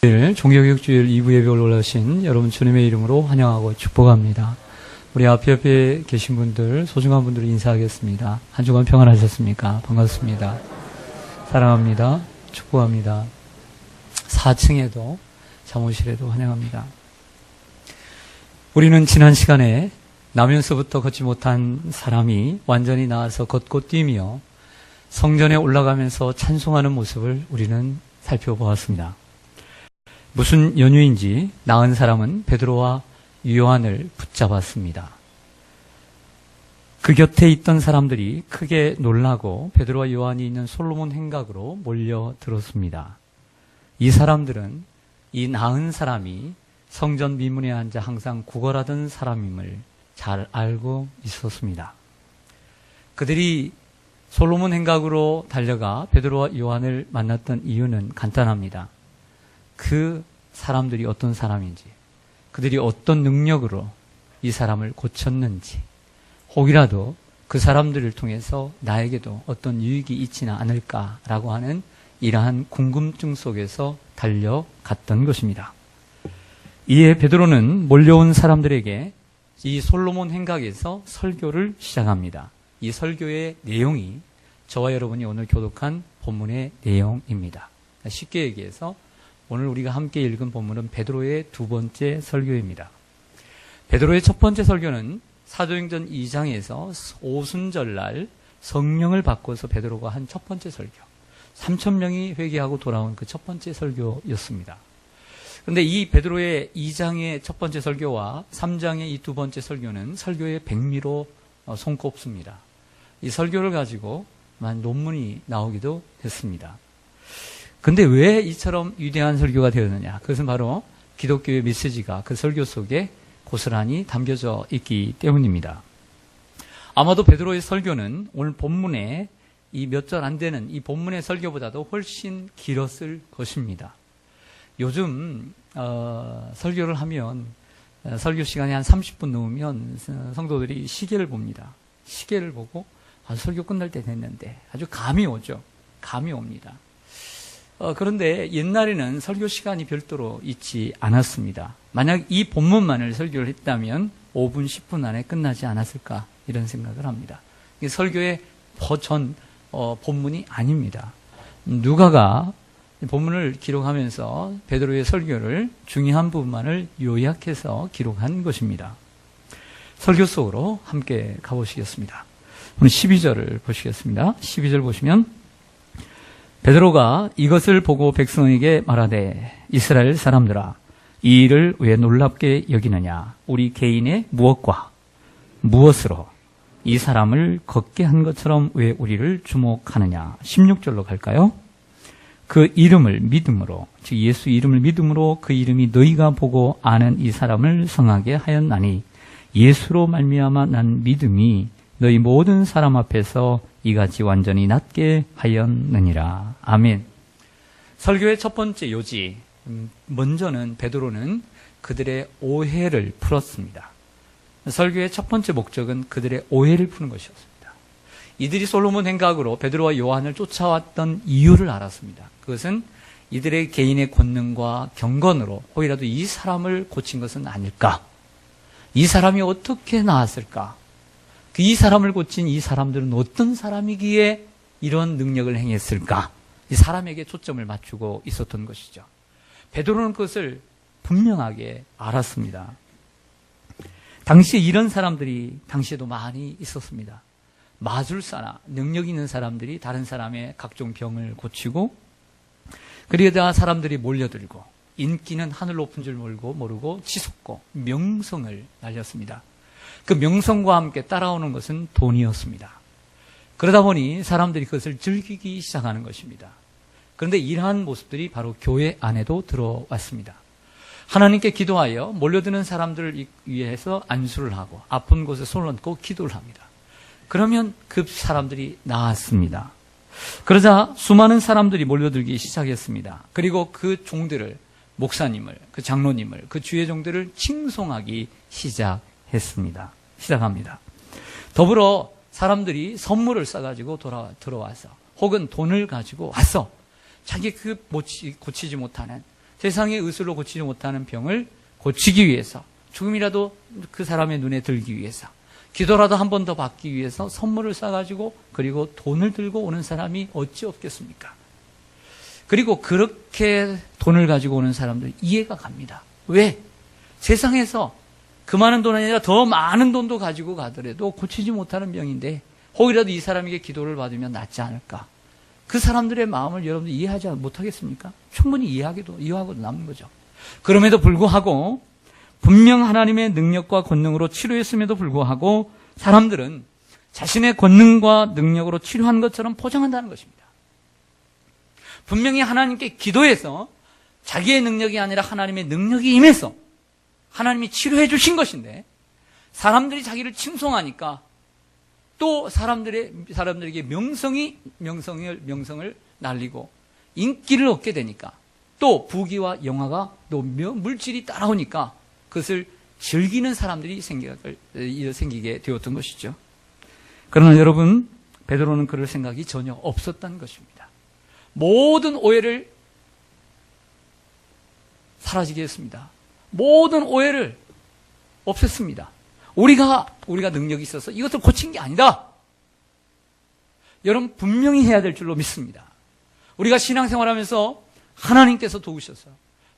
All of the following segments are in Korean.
종교개혁주일 2부 예배를 올라오신 여러분 주님의 이름으로 환영하고 축복합니다. 우리 앞에 계신 분들, 소중한 분들 인사하겠습니다. 한 주간 평안하셨습니까? 반갑습니다. 사랑합니다. 축복합니다. 4층에도 사무실에도 환영합니다. 우리는 지난 시간에 나면서부터 걷지 못한 사람이 완전히 나아서 걷고 뛰며 성전에 올라가면서 찬송하는 모습을 우리는 살펴보았습니다. 무슨 연유인지 나은 사람은 베드로와 요한을 붙잡았습니다. 그 곁에 있던 사람들이 크게 놀라고 베드로와 요한이 있는 솔로몬 행각으로 몰려들었습니다. 이 사람들은 이 나은 사람이 성전 미문에 앉아 항상 구걸하던 사람임을 잘 알고 있었습니다. 그들이 솔로몬 행각으로 달려가 베드로와 요한을 만났던 이유는 간단합니다. 그 사람들이 어떤 사람인지, 그들이 어떤 능력으로 이 사람을 고쳤는지, 혹이라도 그 사람들을 통해서 나에게도 어떤 유익이 있지는 않을까라고 하는 이러한 궁금증 속에서 달려갔던 것입니다. 이에 베드로는 몰려온 사람들에게 이 솔로몬 행각에서 설교를 시작합니다. 이 설교의 내용이 저와 여러분이 오늘 교독한 본문의 내용입니다. 쉽게 얘기해서 오늘 우리가 함께 읽은 본문은 베드로의 두 번째 설교입니다. 베드로의 첫 번째 설교는 사도행전 2장에서 오순절날 성령을 받고서 베드로가 한 첫 번째 설교, 3,000명이 회개하고 돌아온 그 첫 번째 설교였습니다. 그런데 이 베드로의 2장의 첫 번째 설교와 3장의 이 두 번째 설교는 설교의 백미로 손꼽습니다. 이 설교를 가지고 많은 논문이 나오기도 했습니다. 근데 왜 이처럼 위대한 설교가 되었느냐? 그것은 바로 기독교의 메시지가 그 설교 속에 고스란히 담겨져 있기 때문입니다. 아마도 베드로의 설교는 오늘 본문에 이 몇 절 안 되는 이 본문의 설교보다도 훨씬 길었을 것입니다. 요즘 설교를 하면 설교 시간이 한 30분 넘으면 성도들이 시계를 봅니다. 시계를 보고 설교 끝날 때 됐는데 아주 감이 오죠. 감이 옵니다. 그런데 옛날에는 설교 시간이 별도로 있지 않았습니다. 만약 이 본문만을 설교를 했다면 5분, 10분 안에 끝나지 않았을까 이런 생각을 합니다. 이게 설교의 전 본문이 아닙니다. 누가가 본문을 기록하면서 베드로의 설교를 중요한 부분만을 요약해서 기록한 것입니다. 설교 속으로 함께 가보시겠습니다. 오늘 12절을 보시겠습니다. 12절 보시면 베드로가 이것을 보고 백성에게 말하되 이스라엘 사람들아 이 일을 왜 놀랍게 여기느냐 우리 개인의 무엇과 무엇으로 이 사람을 걷게 한 것처럼 왜 우리를 주목하느냐. 16절로 갈까요? 그 이름을 믿음으로, 즉 예수 이름을 믿음으로 그 이름이 너희가 보고 아는 이 사람을 성하게 하였나니 예수로 말미암아 난 믿음이 너희 모든 사람 앞에서 이같이 완전히 낫게 하였느니라. 아멘. 설교의 첫 번째 요지, 먼저는 베드로는 그들의 오해를 풀었습니다. 설교의 첫 번째 목적은 그들의 오해를 푸는 것이었습니다. 이들이 솔로몬 행각으로 베드로와 요한을 쫓아왔던 이유를 알았습니다. 그것은 이들의 개인의 권능과 경건으로 혹이라도 이 사람을 고친 것은 아닐까? 이 사람이 어떻게 나았을까? 이 사람을 고친 이 사람들은 어떤 사람이기에 이런 능력을 행했을까? 이 사람에게 초점을 맞추고 있었던 것이죠. 베드로는 그것을 분명하게 알았습니다. 당시에 이런 사람들이 당시에도 많이 있었습니다. 마술사나 능력 있는 사람들이 다른 사람의 각종 병을 고치고 그러다 사람들이 몰려들고 인기는 하늘 높은 줄 모르고 치솟고 명성을 날렸습니다. 그 명성과 함께 따라오는 것은 돈이었습니다. 그러다 보니 사람들이 그것을 즐기기 시작하는 것입니다. 그런데 이러한 모습들이 바로 교회 안에도 들어왔습니다. 하나님께 기도하여 몰려드는 사람들을 위해서 안수를 하고 아픈 곳에 손을 얹고 기도를 합니다. 그러면 그 사람들이 나았습니다. 그러자 수많은 사람들이 몰려들기 시작했습니다. 그리고 그 종들을, 목사님을, 그 장로님을, 그 주의 종들을 칭송하기 시작합니다. 더불어 사람들이 선물을 싸가지고 들어와서 혹은 돈을 가지고 와서 자기 그 고치지 못하는 세상의 의술로 고치지 못하는 병을 고치기 위해서, 조금이라도 그 사람의 눈에 들기 위해서, 기도라도 한 번 더 받기 위해서 선물을 싸가지고, 그리고 돈을 들고 오는 사람이 어찌 없겠습니까? 그리고 그렇게 돈을 가지고 오는 사람들 이해가 갑니다. 왜? 세상에서 그 많은 돈 아니라 더 많은 돈도 가지고 가더라도 고치지 못하는 병인데 혹이라도 이 사람에게 기도를 받으면 낫지 않을까? 그 사람들의 마음을 여러분들 이해하지 못하겠습니까? 충분히 이해하고도 남는 거죠. 그럼에도 불구하고 분명 하나님의 능력과 권능으로 치료했음에도 불구하고 사람들은 자신의 권능과 능력으로 치료한 것처럼 포장한다는 것입니다. 분명히 하나님께 기도해서 자기의 능력이 아니라 하나님의 능력이 임해서 하나님이 치료해 주신 것인데 사람들이 자기를 칭송하니까 또 사람들에게 명성을 날리고 인기를 얻게 되니까 또 부귀와 영화가 또 물질이 따라오니까 그것을 즐기는 사람들이 생기게 되었던 것이죠. 그러나 여러분, 베드로는 그럴 생각이 전혀 없었다는 것입니다. 모든 오해를 사라지게 했습니다. 모든 오해를 없앴습니다. 우리가 능력이 있어서 이것을 고친 게 아니다. 여러분, 분명히 해야 될 줄로 믿습니다. 우리가 신앙생활하면서 하나님께서 도우셔서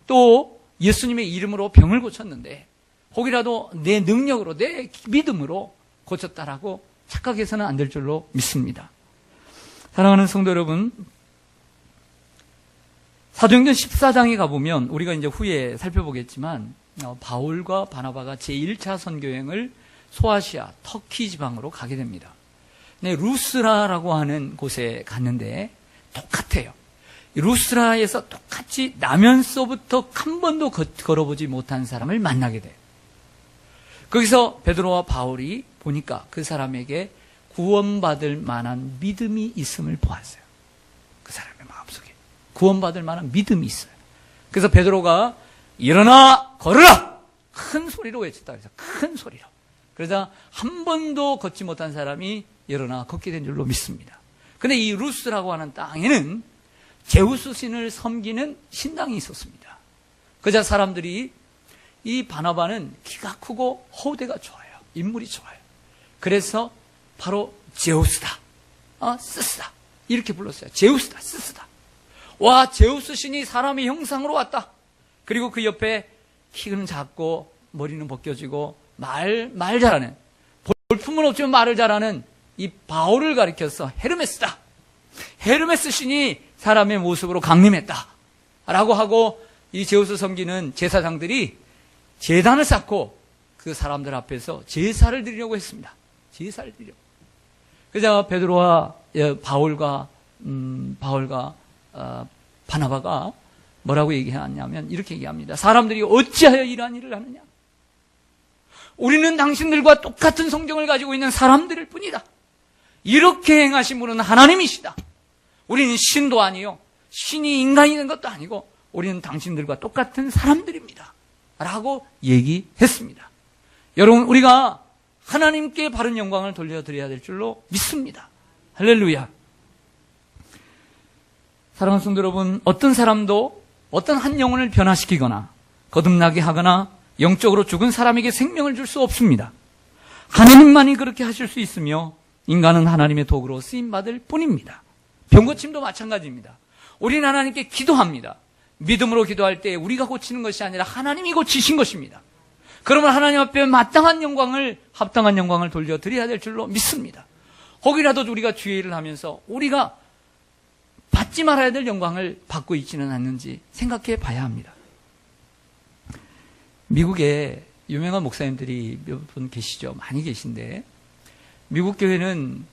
또 예수님의 이름으로 병을 고쳤는데 혹이라도 내 능력으로 내 믿음으로 고쳤다라고 착각해서는 안 될 줄로 믿습니다. 사랑하는 성도 여러분, 사도행전 14장에 가보면 우리가 이제 후에 살펴보겠지만 바울과 바나바가 제1차 선교행을 소아시아, 터키 지방으로 가게 됩니다. 네, 루스라라고 하는 곳에 갔는데 똑같아요. 루스라에서 똑같이 나면서부터 한 번도 걸어보지 못한 사람을 만나게 돼요. 거기서 베드로와 바울이 보니까 그 사람에게 구원받을 만한 믿음이 있음을 보았어요. 그 사람의 마음속에 구원받을 만한 믿음이 있어요. 그래서 베드로가 일어나 걸으라! 큰 소리로 외쳤다. 그래서 큰 소리로. 그러자 한 번도 걷지 못한 사람이 일어나 걷게 된 줄로 믿습니다. 근데 이 루스라고 하는 땅에는 제우스 신을 섬기는 신당이 있었습니다. 그자 사람들이 이 바나바는 키가 크고 호대가 좋아요. 인물이 좋아요. 그래서 바로 제우스다. 스스다. 이렇게 불렀어요. 제우스다. 스스다. 와, 제우스 신이 사람의 형상으로 왔다. 그리고 그 옆에 키는 작고 머리는 벗겨지고 말 잘하는, 볼품은 없지만 말을 잘하는 이 바울을 가리켜서 헤르메스다. 헤르메스 신이 사람의 모습으로 강림했다 라고 하고 이 제우스 섬기는 제사장들이 제단을 쌓고 그 사람들 앞에서 제사를 드리려고 했습니다. 제사를 드리려고. 그래서 베드로와 바울과 바나바가 뭐라고 얘기하냐면 이렇게 얘기합니다. 사람들이 어찌하여 이러한 일을 하느냐? 우리는 당신들과 똑같은 성경을 가지고 있는 사람들일 뿐이다. 이렇게 행하신 분은 하나님이시다. 우리는 신도 아니요, 신이 인간이 된 것도 아니고 우리는 당신들과 똑같은 사람들입니다 라고 얘기했습니다. 여러분, 우리가 하나님께 바른 영광을 돌려드려야 될 줄로 믿습니다. 할렐루야. 사랑하는 성도 여러분, 어떤 사람도 어떤 한 영혼을 변화시키거나 거듭나게 하거나 영적으로 죽은 사람에게 생명을 줄 수 없습니다. 하나님만이 그렇게 하실 수 있으며 인간은 하나님의 도구로 쓰임받을 뿐입니다. 병고침도 마찬가지입니다. 우리는 하나님께 기도합니다. 믿음으로 기도할 때 우리가 고치는 것이 아니라 하나님이 고치신 것입니다. 그러면 하나님 앞에 합당한 영광을 돌려드려야 될 줄로 믿습니다. 혹이라도 우리가 주의 일을 하면서 우리가 받지 말아야 될 영광을 받고 있지는 않는지 생각해 봐야 합니다. 미국에 유명한 목사님들이 몇 분 계시죠. 많이 계신데 미국 교회는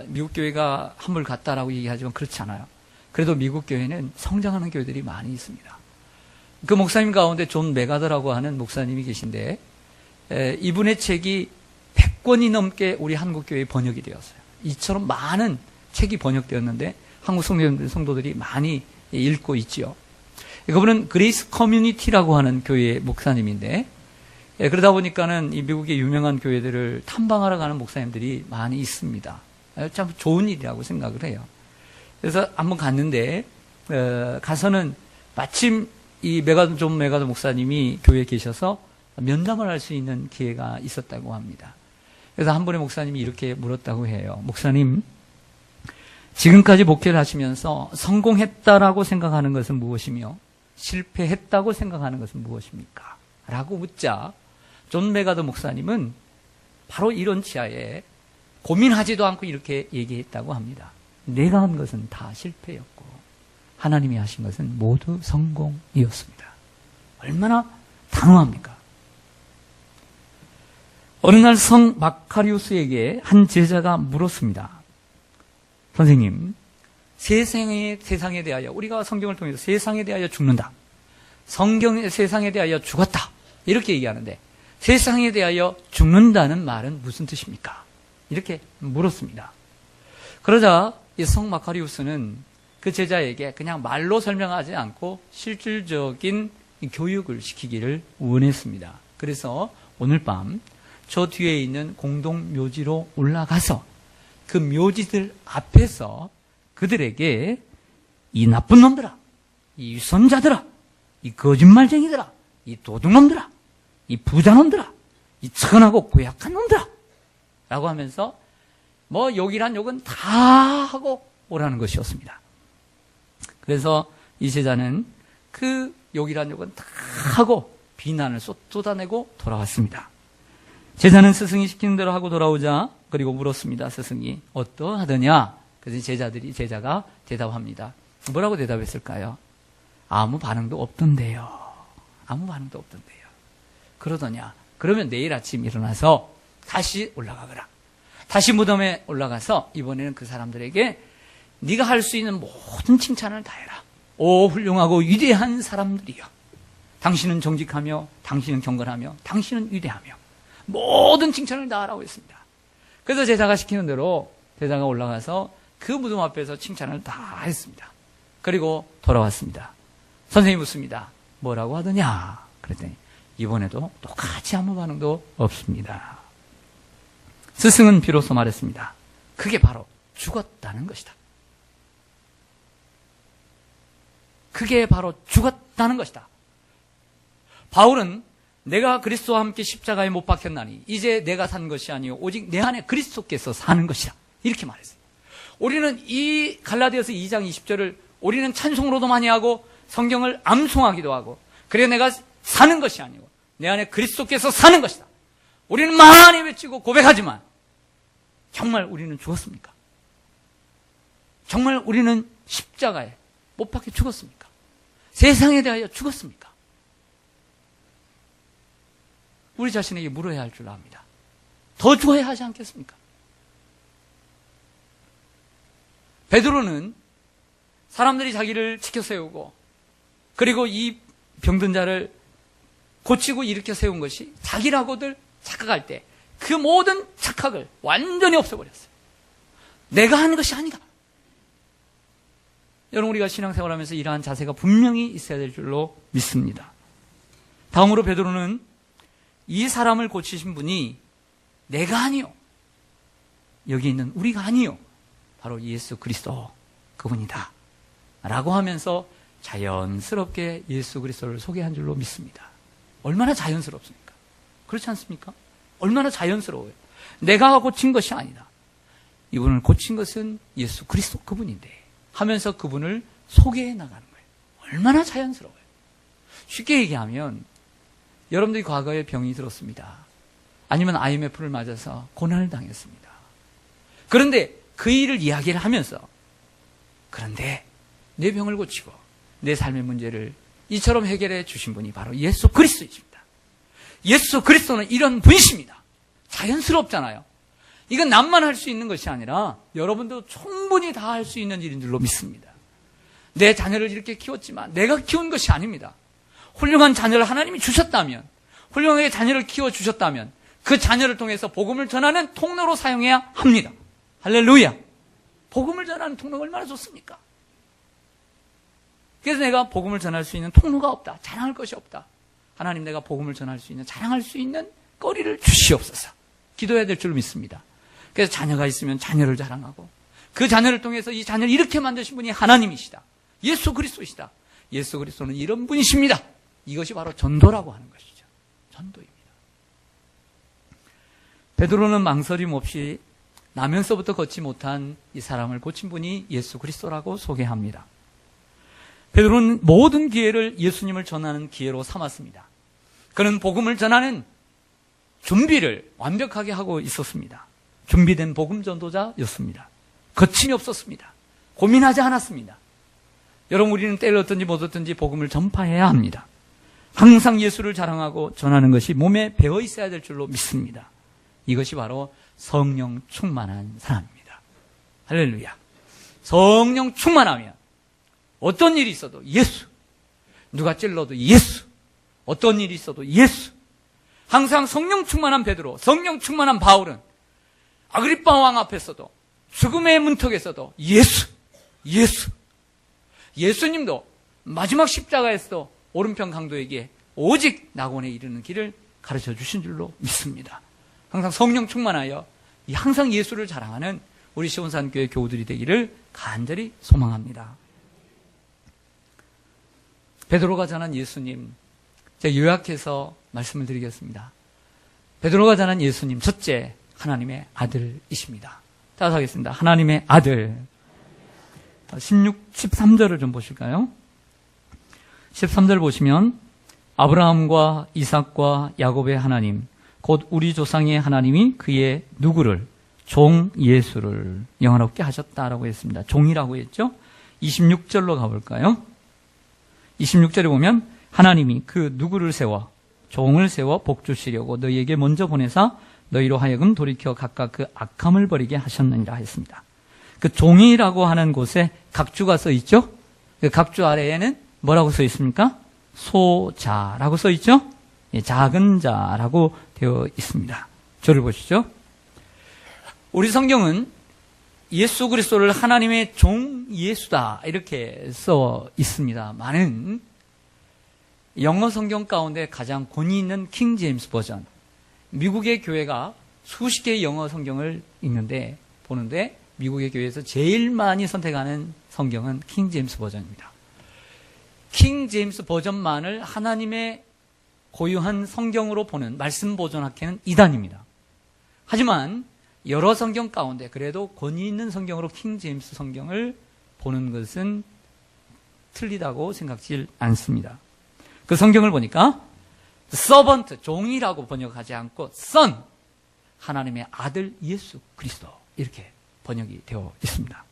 미국 교회가 한물 같다라고 얘기하지만 그렇지 않아요. 그래도 미국 교회는 성장하는 교회들이 많이 있습니다. 그 목사님 가운데 존 메가더라고 하는 목사님이 계신데 이분의 책이 100권이 넘게 우리 한국 교회에 번역이 되었어요. 이처럼 많은 책이 번역되었는데 한국 성도들이 많이 읽고 있지요. 그분은 그레이스 커뮤니티라고 하는 교회의 목사님인데 그러다 보니까는 이 미국의 유명한 교회들을 탐방하러 가는 목사님들이 많이 있습니다. 참 좋은 일이라고 생각을 해요. 그래서 한번 갔는데 가서는 마침 이 존 메가더 목사님이 교회에 계셔서 면담을 할 수 있는 기회가 있었다고 합니다. 그래서 한 분의 목사님이 이렇게 물었다고 해요. 목사님, 지금까지 목회를 하시면서 성공했다라고 생각하는 것은 무엇이며 실패했다고 생각하는 것은 무엇입니까? 라고 묻자 존 메가더 목사님은 바로 이런 치하에 고민하지도 않고 이렇게 얘기했다고 합니다. 내가 한 것은 다 실패였고 하나님이 하신 것은 모두 성공이었습니다. 얼마나 단호합니까? 어느 날 성 마카리우스에게 한 제자가 물었습니다. 선생님, 세상에 대하여, 우리가 성경을 통해서 세상에 대하여 죽는다, 세상에 대하여 죽었다, 이렇게 얘기하는데 세상에 대하여 죽는다는 말은 무슨 뜻입니까? 이렇게 물었습니다. 그러자 이 성 마카리우스는 그 제자에게 그냥 말로 설명하지 않고 실질적인 교육을 시키기를 원했습니다. 그래서 오늘 밤 저 뒤에 있는 공동 묘지로 올라가서 그 묘지들 앞에서 그들에게 이 나쁜 놈들아, 이 유선자들아, 이 거짓말쟁이들아, 이 도둑놈들아, 이 부자놈들아, 이 천하고 고약한 놈들아 라고 하면서 뭐 욕이란 욕은 다 하고 오라는 것이었습니다. 그래서 이 제자는 그 욕이란 욕은 다 하고 비난을 쏟아내고 돌아왔습니다. 제자는 스승이 시키는 대로 하고 돌아오자 그리고 물었습니다. 스승이 어떠하더냐? 그래서 제자가 대답합니다. 뭐라고 대답했을까요? 아무 반응도 없던데요. 아무 반응도 없던데요. 그러더냐? 그러면 내일 아침 일어나서 다시 올라가거라. 다시 무덤에 올라가서 이번에는 그 사람들에게 네가 할 수 있는 모든 칭찬을 다 해라. 오, 훌륭하고 위대한 사람들이여. 당신은 정직하며 당신은 경건하며 당신은 위대하며 모든 칭찬을 다 하라고 했습니다. 그래서 제자가 시키는 대로 제자가 올라가서 그 무덤 앞에서 칭찬을 다 했습니다. 그리고 돌아왔습니다. 선생님이 묻습니다. 뭐라고 하더냐? 그랬더니 이번에도 똑같이 아무 반응도 없습니다. 스승은 비로소 말했습니다. 그게 바로 죽었다는 것이다. 그게 바로 죽었다는 것이다. 바울은 내가 그리스도와 함께 십자가에 못 박혔나니 이제 내가 산 것이 아니요 오직 내 안에 그리스도께서 사는 것이다. 이렇게 말했어요. 우리는 이 갈라디아서 2장 20절을 우리는 찬송으로도 많이 하고 성경을 암송하기도 하고 그래 내가 사는 것이 아니고 내 안에 그리스도께서 사는 것이다. 우리는 많이 외치고 고백하지만 정말 우리는 죽었습니까? 정말 우리는 십자가에 못 박혀 죽었습니까? 세상에 대하여 죽었습니까? 우리 자신에게 물어야 할 줄 압니다. 더 죽어야 하지 않겠습니까? 베드로는 사람들이 자기를 지켜 세우고 그리고 이 병든 자를 고치고 일으켜 세운 것이 자기라고들 착각할 때 그 모든 착각을 완전히 없애버렸어요. 내가 하는 것이 아니다. 여러분, 우리가 신앙생활하면서 이러한 자세가 분명히 있어야 될 줄로 믿습니다. 다음으로 베드로는 이 사람을 고치신 분이 내가 아니요, 여기 있는 우리가 아니요, 바로 예수 그리스도 그분이다 라고 하면서 자연스럽게 예수 그리스도를 소개한 줄로 믿습니다. 얼마나 자연스럽습니까? 그렇지 않습니까? 얼마나 자연스러워요. 내가 고친 것이 아니다. 이분을 고친 것은 예수 그리스도 그분인데 하면서 그분을 소개해 나가는 거예요. 얼마나 자연스러워요. 쉽게 얘기하면 여러분들이 과거에 병이 들었습니다. 아니면 IMF를 맞아서 고난을 당했습니다. 그런데 그 일을 이야기를 하면서 그런데 내 병을 고치고 내 삶의 문제를 이처럼 해결해 주신 분이 바로 예수 그리스도이십니다. 예수 그리스도는 이런 분이십니다. 자연스럽잖아요. 이건 남만 할 수 있는 것이 아니라 여러분도 충분히 다 할 수 있는 일인 줄로 믿습니다. 내 자녀를 이렇게 키웠지만 내가 키운 것이 아닙니다. 훌륭한 자녀를 하나님이 주셨다면, 훌륭하게 자녀를 키워주셨다면 그 자녀를 통해서 복음을 전하는 통로로 사용해야 합니다. 할렐루야. 복음을 전하는 통로가 얼마나 좋습니까? 그래서 내가 복음을 전할 수 있는 통로가 없다, 자랑할 것이 없다. 하나님, 내가 복음을 전할 수 있는, 자랑할 수 있는 거리를 주시옵소서. 기도해야 될 줄 믿습니다. 그래서 자녀가 있으면 자녀를 자랑하고 그 자녀를 통해서 이 자녀를 이렇게 만드신 분이 하나님이시다, 예수 그리스도이시다, 예수 그리스도는 이런 분이십니다. 이것이 바로 전도라고 하는 것이죠. 전도입니다. 베드로는 망설임 없이 나면서부터 걷지 못한 이 사람을 고친 분이 예수 그리스도라고 소개합니다. 베드로는 모든 기회를 예수님을 전하는 기회로 삼았습니다. 그는 복음을 전하는 준비를 완벽하게 하고 있었습니다. 준비된 복음 전도자였습니다. 거침이 없었습니다. 고민하지 않았습니다. 여러분, 우리는 때를 얻든지 못 얻든지 복음을 전파해야 합니다. 항상 예수를 자랑하고 전하는 것이 몸에 배어 있어야 될 줄로 믿습니다. 이것이 바로 성령 충만한 사람입니다. 할렐루야. 성령 충만하면 어떤 일이 있어도 예수, 누가 찔러도 예수, 어떤 일이 있어도 예수. 항상 성령 충만한 베드로, 성령 충만한 바울은 아그리빠 왕 앞에서도 죽음의 문턱에서도 예수, 예수. 예수님도 마지막 십자가에서도 오른편 강도에게 오직 낙원에 이르는 길을 가르쳐 주신 줄로 믿습니다. 항상 성령 충만하여 항상 예수를 자랑하는 우리 시온산교회 교우들이 되기를 간절히 소망합니다. 베드로가 전한 예수님, 제가 요약해서 말씀을 드리겠습니다. 베드로가 전한 예수님, 첫째, 하나님의 아들이십니다. 따라서 하겠습니다. 하나님의 아들. 13절을 좀 보실까요? 13절 보시면 아브라함과 이삭과 야곱의 하나님, 곧 우리 조상의 하나님이 그의 누구를? 종 예수를 영화롭게 하셨다라고 했습니다. 종이라고 했죠? 26절로 가볼까요? 26절에 보면 하나님이 그 누구를 세워 종을 세워 복 주시려고 너희에게 먼저 보내사 너희로 하여금 돌이켜 각각 그 악함을 버리게 하셨느니라 했습니다. 그 종이라고 하는 곳에 각주가 써 있죠? 그 각주 아래에는 뭐라고 써 있습니까? 소자라고 써 있죠? 작은 자라고 되어 있습니다. 저를 보시죠. 우리 성경은 예수 그리스도를 하나님의 종 예수다 이렇게 써 있습니다. 많은 영어 성경 가운데 가장 권위 있는 킹 제임스 버전, 미국의 교회가 수십 개의 영어 성경을 읽는데 보는데 미국의 교회에서 제일 많이 선택하는 성경은 킹 제임스 버전입니다. 킹 제임스 버전만을 하나님의 고유한 성경으로 보는 말씀 보존학회는 이단입니다. 하지만 여러 성경 가운데 그래도 권위 있는 성경으로 킹 제임스 성경을 보는 것은 틀리다고 생각지 않습니다. 그 성경을 보니까 서번트, 종이라고 번역하지 않고 son, 하나님의 아들 예수 그리스도 이렇게 번역이 되어 있습니다.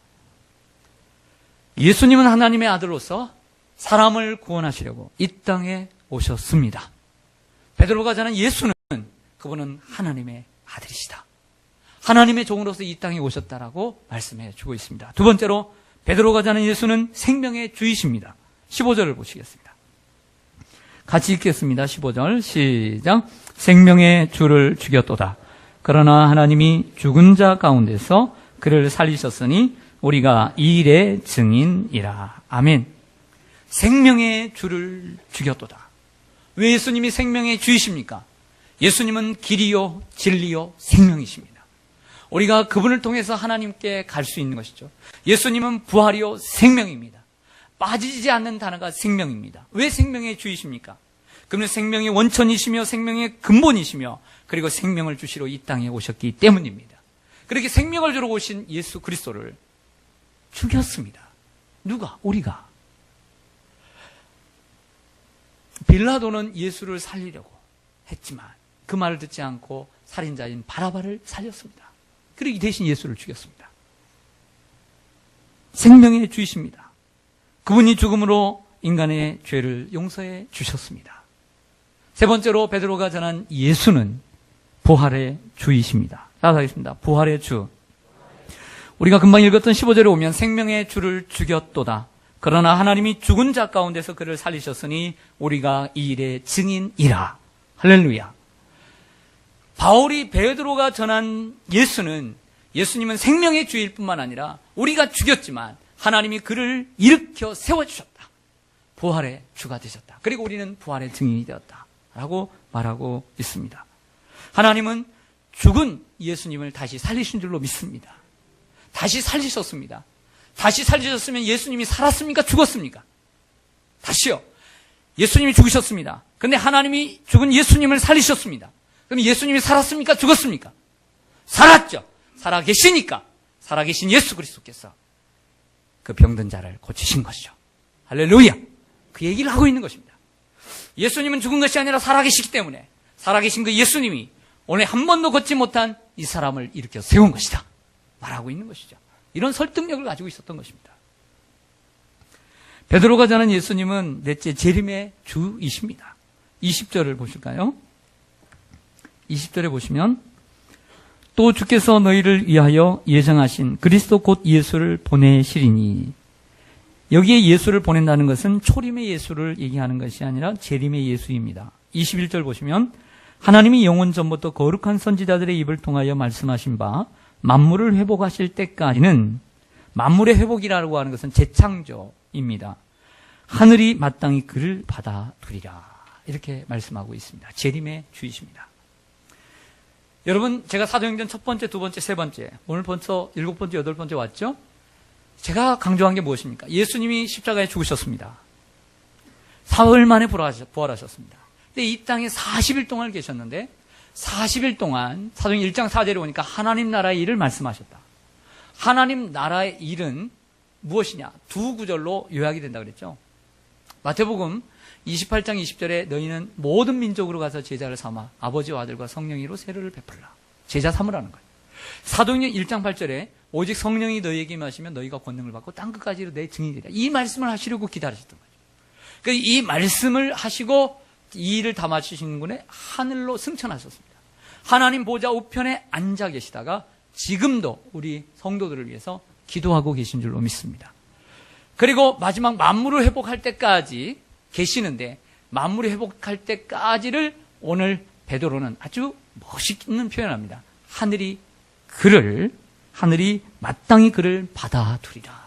예수님은 하나님의 아들로서 사람을 구원하시려고 이 땅에 오셨습니다. 베드로가 전한 예수는 그분은 하나님의 아들이시다. 하나님의 종으로서 이 땅에 오셨다라고 말씀해 주고 있습니다. 두 번째로 베드로가 전한 예수는 생명의 주이십니다. 15절을 보시겠습니다. 같이 읽겠습니다. 15절 시작. 생명의 주를 죽였도다. 그러나 하나님이 죽은 자 가운데서 그를 살리셨으니 우리가 이 일의 증인이라. 아멘. 생명의 주를 죽였도다. 왜 예수님이 생명의 주이십니까? 예수님은 길이요 진리요 생명이십니다. 우리가 그분을 통해서 하나님께 갈 수 있는 것이죠. 예수님은 부활이요 생명입니다. 빠지지 않는 단어가 생명입니다. 왜 생명의 주이십니까? 그분은 생명의 원천이시며 생명의 근본이시며 그리고 생명을 주시러 이 땅에 오셨기 때문입니다. 그렇게 생명을 주러 오신 예수 그리스도를 죽였습니다. 누가? 우리가. 빌라도는 예수를 살리려고 했지만 그 말을 듣지 않고 살인자인 바라바를 살렸습니다. 그러기 대신 예수를 죽였습니다. 생명의 주이십니다. 그분이 죽음으로 인간의 죄를 용서해 주셨습니다. 세 번째로 베드로가 전한 예수는 부활의 주이십니다. 따라하겠습니다. 부활의 주. 우리가 금방 읽었던 15절에 오면 생명의 주를 죽였도다. 그러나 하나님이 죽은 자 가운데서 그를 살리셨으니 우리가 이 일의 증인이라. 할렐루야. 바울이 베드로가 전한 예수는 예수님은 생명의 주일 뿐만 아니라 우리가 죽였지만 하나님이 그를 일으켜 세워주셨다. 부활의 주가 되셨다. 그리고 우리는 부활의 증인이 되었다. 라고 말하고 있습니다. 하나님은 죽은 예수님을 다시 살리신 줄로 믿습니다. 다시 살리셨습니다. 다시 살리셨으면 예수님이 살았습니까? 죽었습니까? 다시요. 예수님이 죽으셨습니다. 근데 하나님이 죽은 예수님을 살리셨습니다. 그럼 예수님이 살았습니까? 죽었습니까? 살았죠. 살아계시니까 살아계신 예수 그리스도께서 그 병든 자를 고치신 것이죠. 할렐루야. 그 얘기를 하고 있는 것입니다. 예수님은 죽은 것이 아니라 살아계시기 때문에 살아계신 그 예수님이 오늘 한 번도 걷지 못한 이 사람을 일으켜 세운 것이다 말하고 있는 것이죠. 이런 설득력을 가지고 있었던 것입니다. 베드로가 전한 예수님은 넷째 재림의 주이십니다. 20절을 보실까요? 20절에 보시면 또 주께서 너희를 위하여 예정하신 그리스도 곧 예수를 보내시리니, 여기에 예수를 보낸다는 것은 초림의 예수를 얘기하는 것이 아니라 재림의 예수입니다. 21절 보시면 하나님이 영원 전부터 거룩한 선지자들의 입을 통하여 말씀하신 바 만물을 회복하실 때까지는, 만물의 회복이라고 하는 것은 재창조입니다. 하늘이 마땅히 그를 받아두리라 이렇게 말씀하고 있습니다. 재림의 주이십니다. 여러분, 제가 사도행전 첫 번째, 두 번째, 세 번째, 오늘 벌써 일곱 번째, 여덟 번째 왔죠? 제가 강조한 게 무엇입니까? 예수님이 십자가에 죽으셨습니다. 사흘 만에 부활하셨습니다. 근데 이 땅에 40일 동안 계셨는데 40일 동안 사도행전 1장 4절에 보니까 하나님 나라의 일을 말씀하셨다. 하나님 나라의 일은 무엇이냐? 두 구절로 요약이 된다고 그랬죠. 마태복음 28장 20절에 너희는 모든 민족으로 가서 제자를 삼아 아버지와 아들과 성령으로 세례를 베풀라. 제자 삼으라는 거예요. 사도행전 1장 8절에 오직 성령이 너희에게 임하시면 너희가 권능을 받고 땅끝까지 내 증인이 되리라. 이 말씀을 하시려고 기다리셨던 거죠. 그러니까 이 말씀을 하시고 이 일을 다 마치신 분에 하늘로 승천하셨습니다. 하나님 보좌 우편에 앉아 계시다가 지금도 우리 성도들을 위해서 기도하고 계신 줄로 믿습니다. 그리고 마지막 만물을 회복할 때까지 계시는데, 만물이 회복할 때까지를 오늘 베드로는 아주 멋있는 표현합니다. 하늘이 마땅히 그를 받아두리라.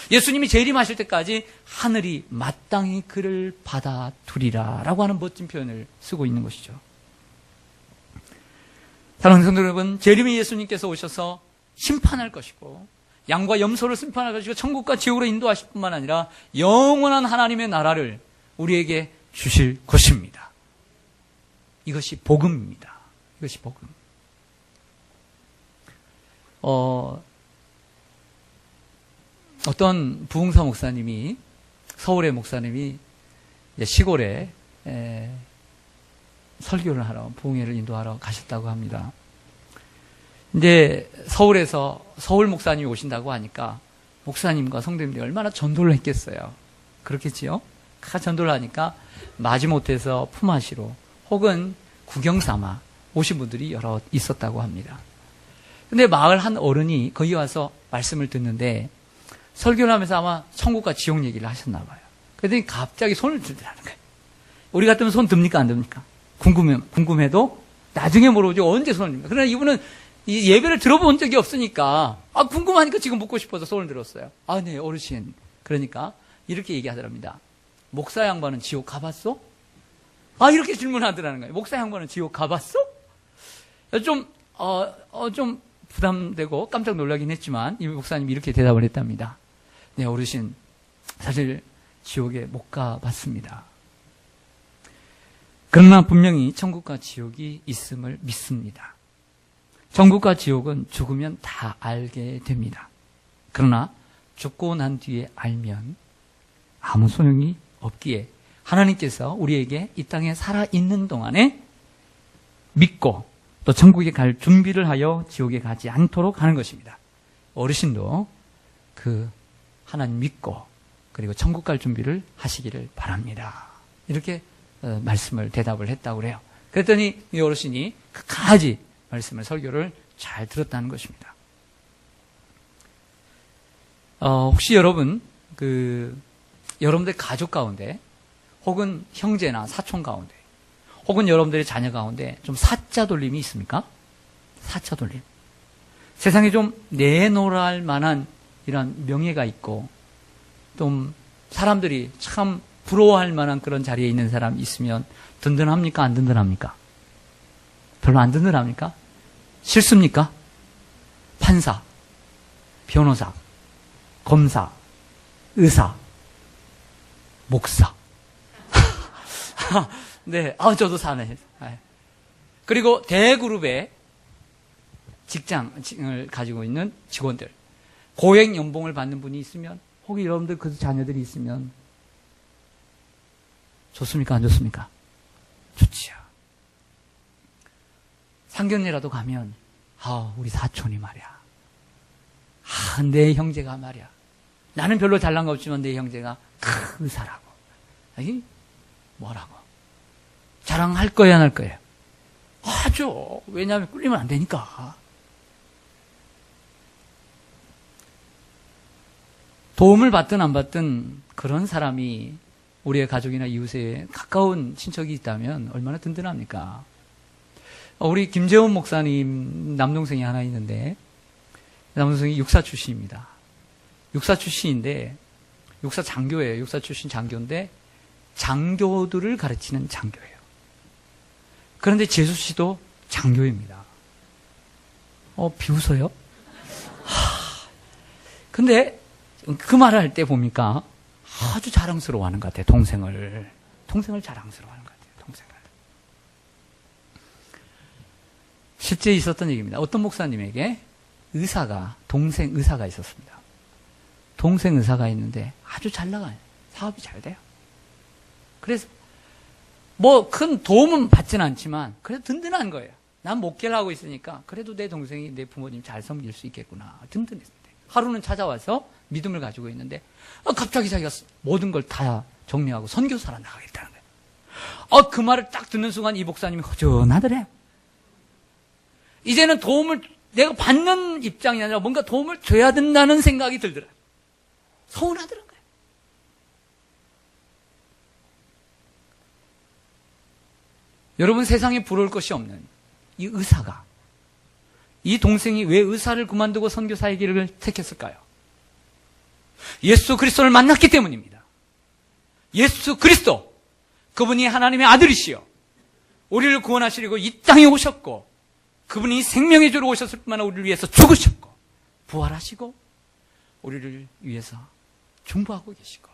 예수님이 재림하실 때까지 하늘이 마땅히 그를 받아두리라 라고 하는 멋진 표현을 쓰고 있는 것이죠. 사랑하는 성도 여러분, 재림의 예수님께서 오셔서 심판할 것이고 양과 염소를 심판할 것이고 천국과 지옥으로 인도하실 뿐만 아니라 영원한 하나님의 나라를 우리에게 주실 것입니다. 이것이 복음입니다. 이것이 복음. 어떤 부흥사 목사님이, 서울의 목사님이 시골에 설교를 하러, 부흥회를 인도하러 가셨다고 합니다. 근데 서울에서 서울 목사님이 오신다고 하니까 목사님과 성도님들이 얼마나 전도를 했겠어요. 그렇겠지요? 전도를 하니까 마지못해서 품앗이로 혹은 구경 삼아 오신 분들이 여러 있었다고 합니다. 근데 마을 한 어른이 거기 와서 말씀을 듣는데 설교를 하면서 아마 천국과 지옥 얘기를 하셨나 봐요. 그랬더니 갑자기 손을 들더라는 거예요. 우리 같으면 손 듭니까 안 듭니까? 궁금해도 나중에 물어보지 언제 손을 듭니까? 그러나 이분은 이 예배를 들어본 적이 없으니까 궁금하니까 지금 묻고 싶어서 손을 들었어요. 네 어르신. 그러니까 이렇게 얘기하더랍니다. 목사 양반은 지옥 가봤어? 이렇게 질문하더라는 거예요. 목사 양반은 지옥 가봤어? 좀 부담되고 깜짝 놀라긴 했지만 이 목사님이 이렇게 대답을 했답니다. 네 어르신, 사실 지옥에 못 가봤습니다. 그러나 분명히 천국과 지옥이 있음을 믿습니다. 천국과 지옥은 죽으면 다 알게 됩니다. 그러나 죽고 난 뒤에 알면 아무 소용이 없기에 하나님께서 우리에게 이 땅에 살아있는 동안에 믿고 또 천국에 갈 준비를 하여 지옥에 가지 않도록 하는 것입니다. 어르신도 그 하나님 믿고 그리고 천국 갈 준비를 하시기를 바랍니다. 이렇게 대답을 했다고 그래요. 그랬더니 이 어르신이 끝까지 말씀을, 설교를 잘 들었다는 것입니다. 혹시 여러분들 가족 가운데 혹은 형제나 사촌 가운데 혹은 여러분들의 자녀 가운데 좀 사자 돌림이 있습니까? 사자 돌림. 세상에 좀 내놓을 만한 이런 명예가 있고 좀 사람들이 참 부러워할 만한 그런 자리에 있는 사람이 있으면 든든합니까? 안 든든합니까? 별로 안 든든합니까? 싫습니까? 판사, 변호사, 검사, 의사, 목사. 네, 저도 사네. 그리고 대그룹의 직장을 가지고 있는 직원들, 고액 연봉을 받는 분이 있으면, 혹시 여러분들 그 자녀들이 있으면 좋습니까? 안 좋습니까? 좋지요. 상견례라도 가면 우리 사촌이 말이야. 내 형제가 말이야. 나는 별로 잘난 거 없지만 내 형제가 의사라고. 아니, 뭐라고? 자랑할 거야, 안 할 거예요? 하죠. 왜냐하면 꿀리면 안 되니까. 도움을 받든 안 받든 그런 사람이 우리의 가족이나 이웃에 가까운 친척이 있다면 얼마나 든든합니까? 우리 김재원 목사님 남동생이 하나 있는데, 남동생이 육사 출신입니다. 육사 출신인데, 육사 장교예요. 육사 출신 장교인데, 장교들을 가르치는 장교예요. 그런데 재수 씨도 장교입니다. 비웃어요? 근데 그 말을 할 때 보니까 아주 자랑스러워하는 것 같아요. 동생을 자랑스러워하는 것 같아요. 동생을. 실제 있었던 얘기입니다. 어떤 목사님에게 동생 의사가 있었습니다. 동생 의사가 있는데 아주 잘 나가요. 사업이 잘 돼요. 그래서 큰 도움은 받지는 않지만 그래도 든든한 거예요. 난 목회를 하고 있으니까 그래도 내 동생이 내 부모님 잘 섬길 수 있겠구나. 든든했어요. 하루는 찾아와서 믿음을 가지고 있는데 갑자기 자기가 모든 걸 다 정리하고 선교사로 나가겠다는 거예요. 그 말을 딱 듣는 순간 이 목사님이 허전하더래요. 이제는 도움을 내가 받는 입장이 아니라 뭔가 도움을 줘야 된다는 생각이 들더라고요. 서운하더라고요. 여러분, 세상에 부러울 것이 없는 이 의사가, 이 동생이 왜 의사를 그만두고 선교사의 길을 택했을까요? 예수 그리스도를 만났기 때문입니다. 예수 그리스도, 그분이 하나님의 아들이시여 우리를 구원하시려고 이 땅에 오셨고, 그분이 생명의 주로 오셨을 뿐만 아니라 우리를 위해서 죽으셨고 부활하시고 우리를 위해서 중보하고 계시고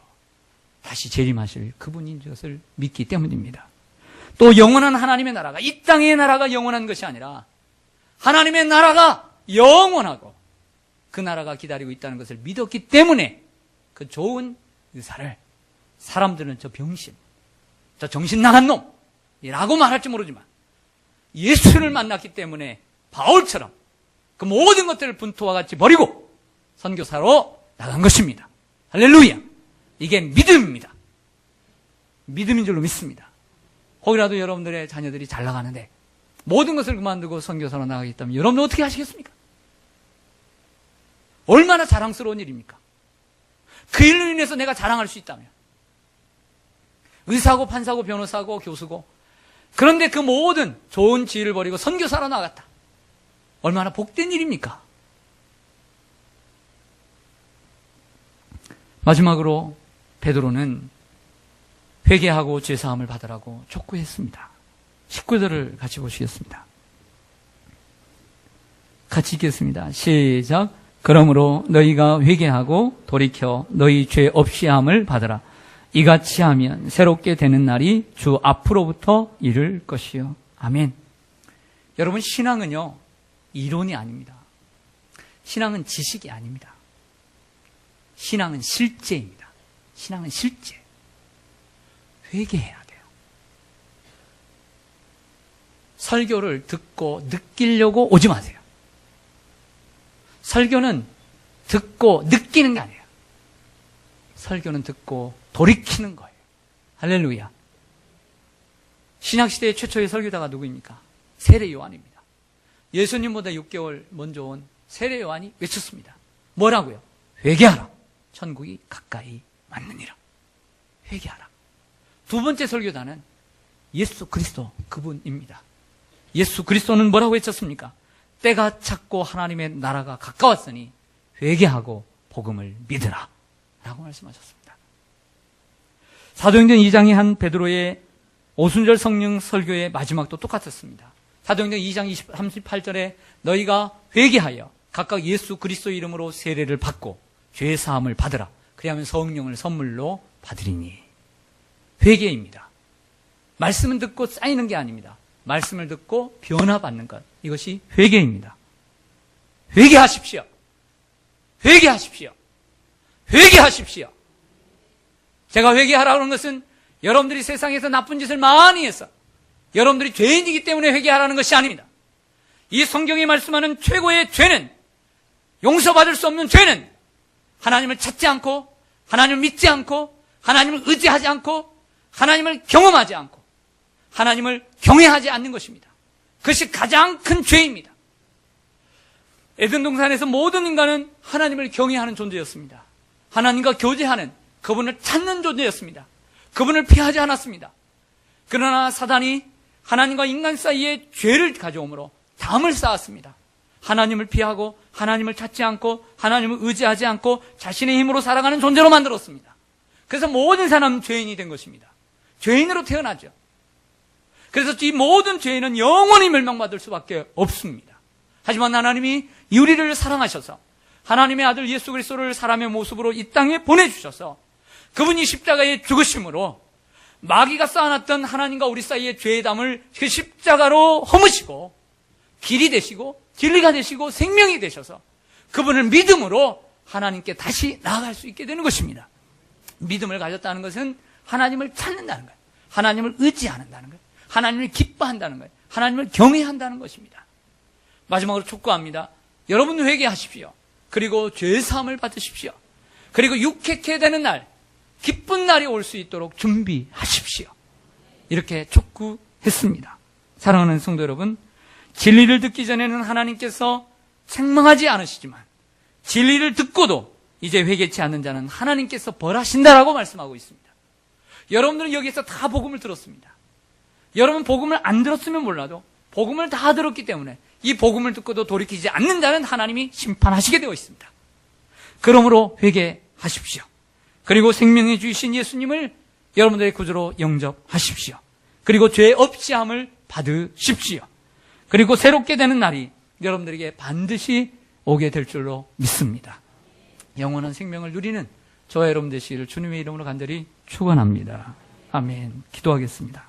다시 재림하실 그분인 것을 믿기 때문입니다. 또 영원한 하나님의 나라가, 이 땅의 나라가 영원한 것이 아니라 하나님의 나라가 영원하고 그 나라가 기다리고 있다는 것을 믿었기 때문에 그 좋은 의사를 사람들은 저 병신, 저 정신 나간 놈이라고 말할지 모르지만 예수를 만났기 때문에 바울처럼 그 모든 것들을 분토와 같이 버리고 선교사로 나간 것입니다. 할렐루야! 이게 믿음입니다. 믿음인 줄로 믿습니다. 혹이라도 여러분들의 자녀들이 잘 나가는데 모든 것을 그만두고 선교사로 나가겠다면 여러분은 어떻게 하시겠습니까? 얼마나 자랑스러운 일입니까? 그 일로 인해서 내가 자랑할 수 있다면, 의사고 판사고 변호사고 교수고, 그런데 그 모든 좋은 지위를 버리고 선교사로 나갔다. 얼마나 복된 일입니까? 마지막으로 베드로는 회개하고 죄사함을 받으라고 촉구했습니다. 19절을 같이 보시겠습니다. 같이 읽겠습니다. 시작. 그러므로 너희가 회개하고 돌이켜 너희 죄 없이 함을 받으라. 이같이 하면 새롭게 되는 날이 주 앞으로부터 이를 것이요. 아멘. 여러분, 신앙은요, 이론이 아닙니다. 신앙은 지식이 아닙니다. 신앙은 실제입니다. 신앙은 실제. 회개해야 돼요. 설교를 듣고 느끼려고 오지 마세요. 설교는 듣고 느끼는 게 아니에요. 설교는 듣고 돌이키는 거예요. 할렐루야. 신약시대의 최초의 설교자가 누구입니까? 세례 요한입니다. 예수님보다 6개월 먼저 온 세례 요한이 외쳤습니다. 뭐라고요? 회개하라. 천국이 가까이 왔느니라. 회개하라. 두 번째 설교자는 예수 그리스도 그분입니다. 예수 그리스도는 뭐라고 외쳤습니까? 때가 찼고 하나님의 나라가 가까웠으니 회개하고 복음을 믿으라 라고 말씀하셨습니다. 사도행전 2장이 한 베드로의 오순절 성령 설교의 마지막도 똑같았습니다. 사도행전 2장 38절에 너희가 회개하여 각각 예수 그리스도 이름으로 세례를 받고 죄사함을 받으라. 그리하면 성령을 선물로 받으리니. 회개입니다. 말씀을 듣고 쌓이는 게 아닙니다. 말씀을 듣고 변화받는 것. 이것이 회개입니다. 회개하십시오. 회개하십시오. 회개하십시오. 제가 회개하라고 하는 것은 여러분들이 세상에서 나쁜 짓을 많이 해서 여러분들이 죄인이기 때문에 회개하라는 것이 아닙니다. 이 성경이 말씀하는 최고의 죄는, 용서받을 수 없는 죄는 하나님을 찾지 않고, 하나님을 믿지 않고, 하나님을 의지하지 않고, 하나님을 경험하지 않고, 하나님을 경외하지 않는 것입니다. 그것이 가장 큰 죄입니다. 에덴 동산에서 모든 인간은 하나님을 경외하는 존재였습니다. 하나님과 교제하는, 그분을 찾는 존재였습니다. 그분을 피하지 않았습니다. 그러나 사단이 하나님과 인간 사이에 죄를 가져오므로 담을 쌓았습니다. 하나님을 피하고, 하나님을 찾지 않고, 하나님을 의지하지 않고 자신의 힘으로 살아가는 존재로 만들었습니다. 그래서 모든 사람은 죄인이 된 것입니다. 죄인으로 태어나죠. 그래서 이 모든 죄인은 영원히 멸망받을 수밖에 없습니다. 하지만 하나님이 우리를 사랑하셔서 하나님의 아들 예수 그리스도를 사람의 모습으로 이 땅에 보내주셔서 그분이 십자가에 죽으심으로 마귀가 쌓아놨던 하나님과 우리 사이의 죄의 담을 그 십자가로 허무시고 길이 되시고 진리가 되시고 생명이 되셔서 그분을 믿음으로 하나님께 다시 나아갈 수 있게 되는 것입니다. 믿음을 가졌다는 것은 하나님을 찾는다는 거예요. 하나님을 의지한다는 거예요. 하나님을 기뻐한다는 거예요. 하나님을 경외한다는 것입니다. 마지막으로 촉구합니다. 여러분 회개하십시오. 그리고 죄사함을 받으십시오. 그리고 육회케 되는 날, 기쁜 날이 올 수 있도록 준비하십시오. 이렇게 촉구했습니다. 사랑하는 성도 여러분, 진리를 듣기 전에는 하나님께서 책망하지 않으시지만 진리를 듣고도 이제 회개치 않는 자는 하나님께서 벌하신다라고 말씀하고 있습니다. 여러분들은 여기서 다 복음을 들었습니다. 여러분 복음을 안 들었으면 몰라도 복음을 다 들었기 때문에 이 복음을 듣고도 돌이키지 않는 자는 하나님이 심판하시게 되어 있습니다. 그러므로 회개하십시오. 그리고 생명해 주신 예수님을 여러분들의 구주로 영접하십시오. 그리고 죄 없이 함을 받으십시오. 그리고 새롭게 되는 날이 여러분들에게 반드시 오게 될 줄로 믿습니다. 영원한 생명을 누리는 저와 여러분 되시기를 주님의 이름으로 간절히 축원합니다. 아멘. 기도하겠습니다.